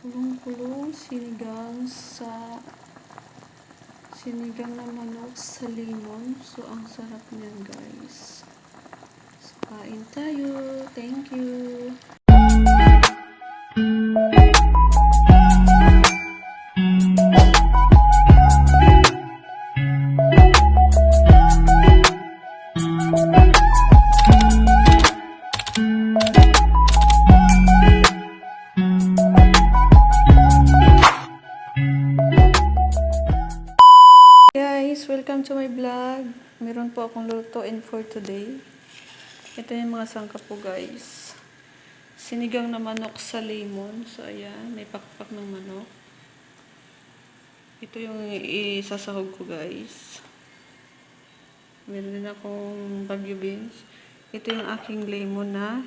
Kulong-kulong sinigang na manok sa limon. So, ang sarap niyan, guys. So, kain tayo. Thank you. Guys, welcome to my vlog. Meron po akong lutuin for today. Ito yung mga sangkap po, guys. Sinigang na manok sa lemon. So, ayan. May pakpak ng manok. Ito yung isasahog ko, guys. Meron din akong bagyo beans. Ito yung aking lemon na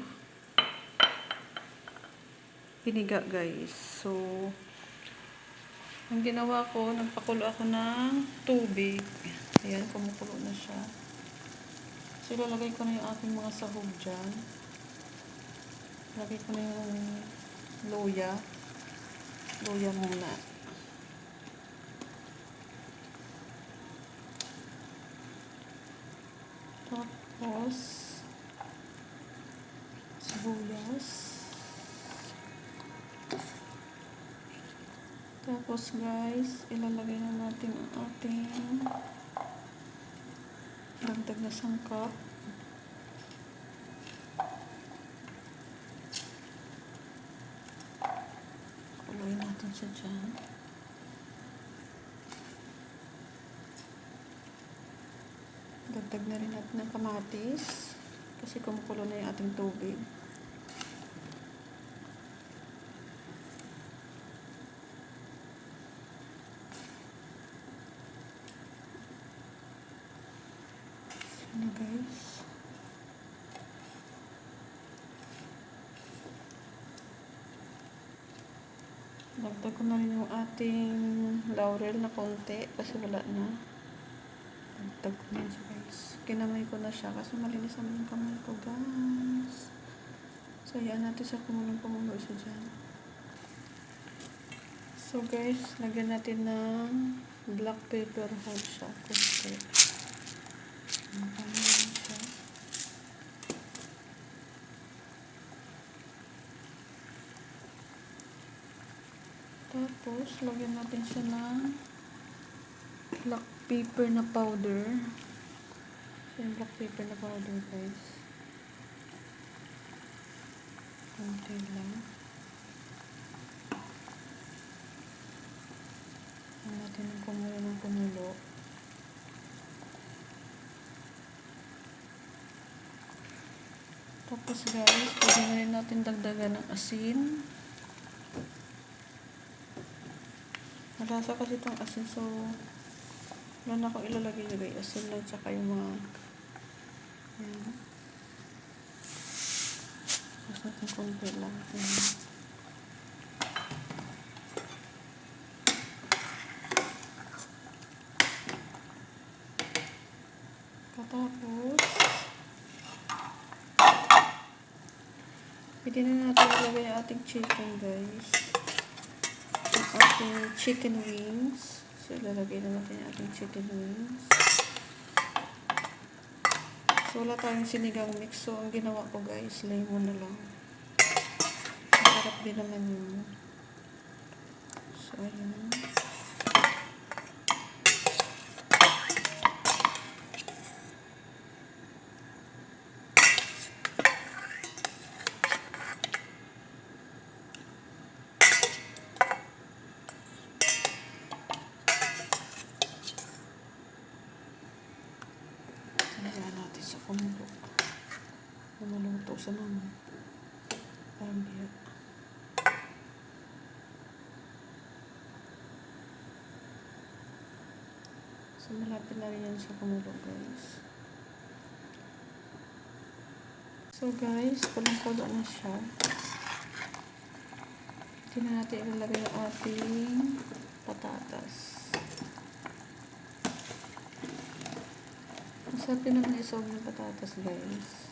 piniga, guys. So, ang ginawa ko, nagpakulo ako ng tubig. Ayan, kumukulo na siya. So, ilalagay ko na yung aking mga sahog dyan. Lagay ko na yung luya. Luya muna. Tapos, sibuyas. Tapos, guys, ilalagay na natin ang ating dagdag na sangkap. Kuloyin natin siya dyan. Dagdag na rin natin ng kamatis kasi kumukulo na yung ating tubig. Ano, guys? Dagdag ko na rin yung ating laurel na konti kasi wala na. Dagdag ko na siya, guys. Kinamay ko na siya kasi malinis naman yung kamay ko, guys. So, yan natin sa kumulong-kumulo siya dyan. So, guys, lagyan natin ng black pepper whole siya. Kunti. Siya. Tapos, lagyan natin siya ng black pepper na powder. So, yung black pepper na powder, guys. Kunti lang. Lagyan natin ng kumulo. Tapos, guys, pwede na rin natin dagdagan ng asin. Malasa kasi itong asin, so wala na akong ilalagay na, guys. Asin lang, tsaka yung mga ayan. Mas natin konti lang. Ayan. Katapos, pwede na natin ilagay yung ating chicken, guys. Yung ating chicken wings. So, ilalagay na natin yung ating chicken wings. So, wala tayong sinigang mix. So, ang ginawa ko, guys, lemon na lang. Masarap din naman yun. So, ayan. Ayan natin sa kumulo. Lumuluto sa naman. Parang biyat. So, malapit na rin yan sa kumulo, guys. So, guys, kulang-kulo na siya. Hindi na natin ilalagay ang ating patatas. Masarap din naman isawag ng patatas, guys.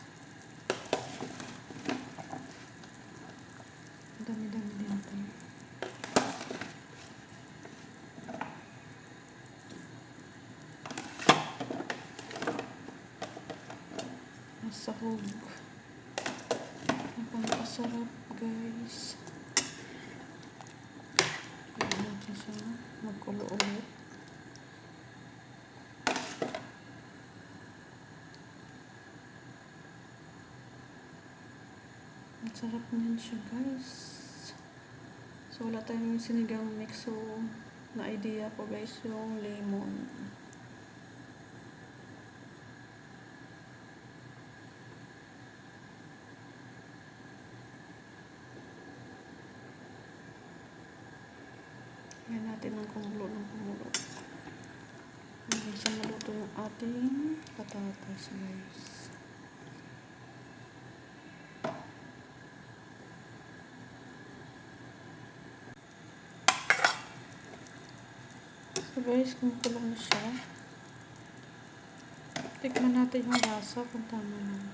Dami-dami din ito. sahog. Napakasarap guys. Ayan natin siya magkulo ulit. Ang sarap niyan siya guys. So wala tayong sinigang mix, so na idea ko guys yung lemon. Ayan natin ng kumulo ng kumulo. Hanggang sa maluto yung ating patatas guys. So guys, kumukulo na siya. Tikman natin yung lasa kung tama lang.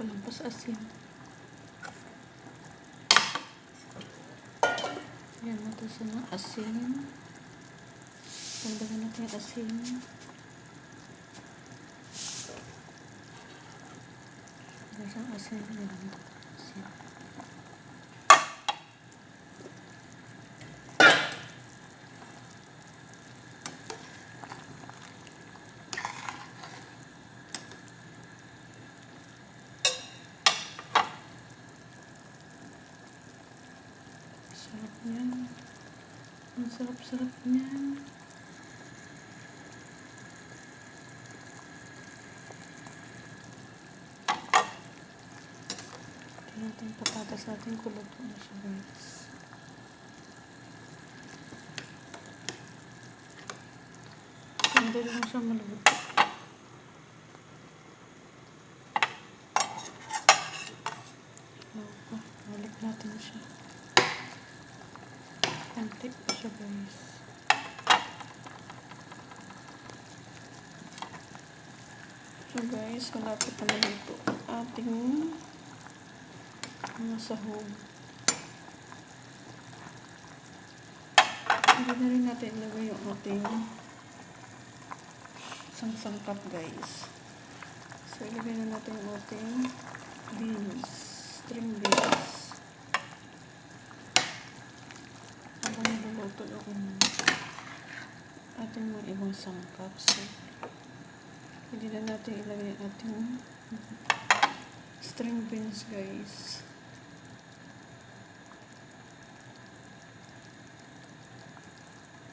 Walang pas asin. Ayan natin siya ng asin. Tandaan natin yung asin. Guys, ang asin. Ayan. Asin. Sarap niyan. Ang sarap-sarap niyan. Tingnan natin patatas natin, kuluto na siya guys. Hindi lang siya maluto. Balik natin siya. Kantik pa siya guys. So guys, malapit na maluto ang ating mga sahog. Hindi na rin natin ilagay yung ating sangkap guys. So ilagay na natin yung ating beans, string beans. Habang niluluto yung ating mga ibang sangkap. So hindi na natin ilagay yung ating string beans guys.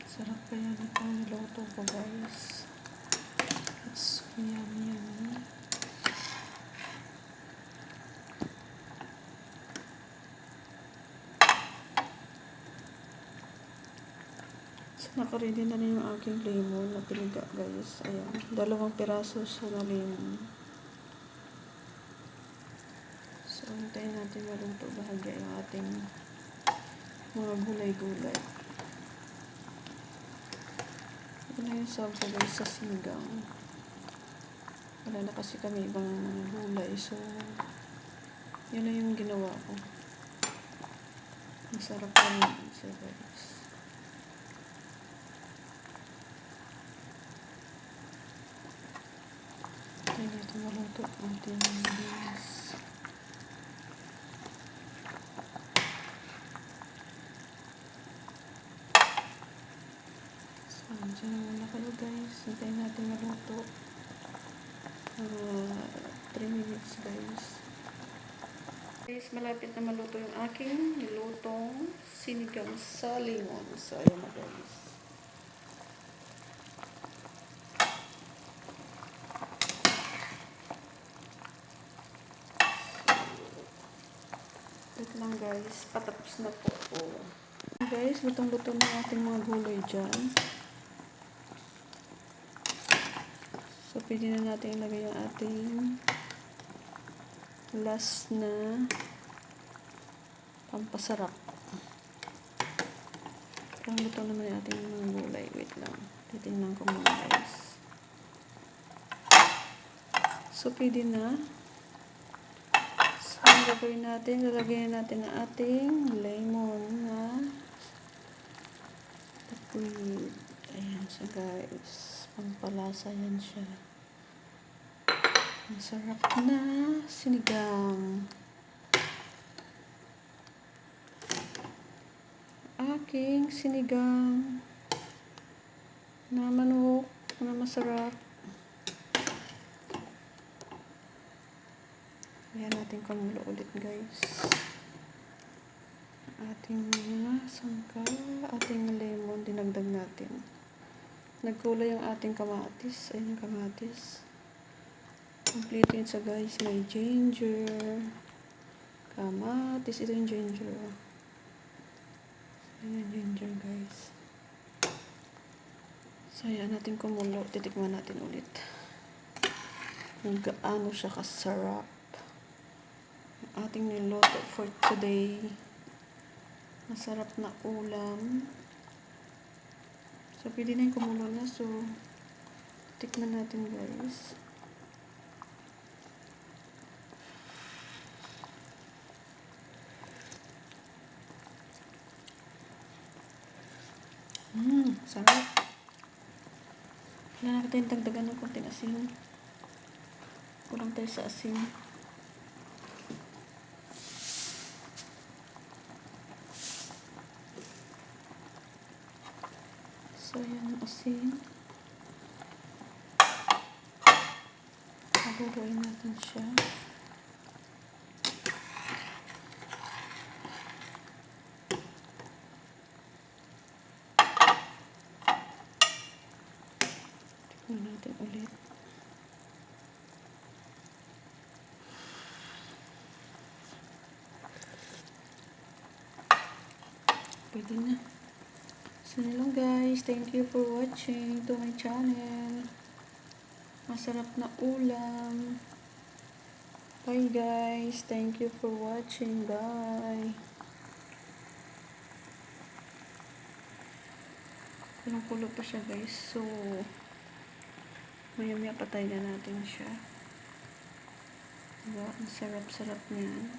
Sarap kaya nito niluto ko guys. It's yummy. So nakaready na yung aking lemon na piniga guys. Ayan, 2 piraso siya na lemon. So hintayin natin maluto bahagya yung ating mga gulay-gulay. Ito na yung sabaw ko guys sa sinigang. Wala na kasi kami ibang gulay, so yun na yung ginawa ko. Masarap pa rin siya guys. Tayo dito maluto ang ating beans. So dyan na muna kayo guys. Hintayin natin maluto. 3 minutes guys. Guys, malapit na maluto yung aking nilutong sinigang sa lemon. So ayan na guys. Wait lang guys, patapos na po. Guys, lutong-luto na ating mga gulay dyan. So, pwede na natin ilagay yung ating last na pampasarap. Parang luto naman yung ating mga gulay. Wait lang. Titingnan ko muna guys. So, pwede na. So, ang gagawin natin, lalagyan natin ang ating lemon na liquid. Ayan siya guys. Pampalasa yan siya. Masarap na sinigang. Aking sinigang na manok na masarap. Ayan natin kumulo ulit guys. Ating mga sangka, ating lemon, dinagdag natin. Nagkulay ang ating kamatis. Ayan yung kamatis. Complete yun sa guys. May ginger, kamatis. Ito yung ginger. Ayan yung ginger guys. So ayan natin kumulo. Titikman natin ulit. Kung gaano siya kasarap. Ating niluto for today. Masarap na ulam. So, pwede na yung kumulo na. So, tikman natin guys. Sarap. Kailangan natin dagdagan ng konting asin. Kulang tayo sa asin. So, yan ang asin. Paguruin natin siya. Tikman natin ulit. Pwede na. So, yun lang guys. Thank you for watching to my channel. Masarap na ulam. Bye guys. Thank you for watching. Bye. Kulong-kulo pa siya guys. So, maya-maya patay na natin siya. Diba? Ang sarap-sarap niyan.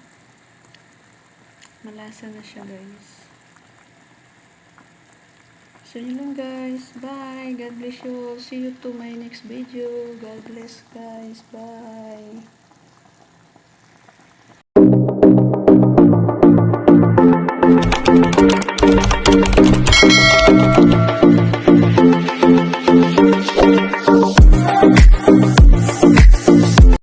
Malasa na siya guys. So, yun lang guys. Bye. God bless you. See you to my next video. God bless guys. Bye.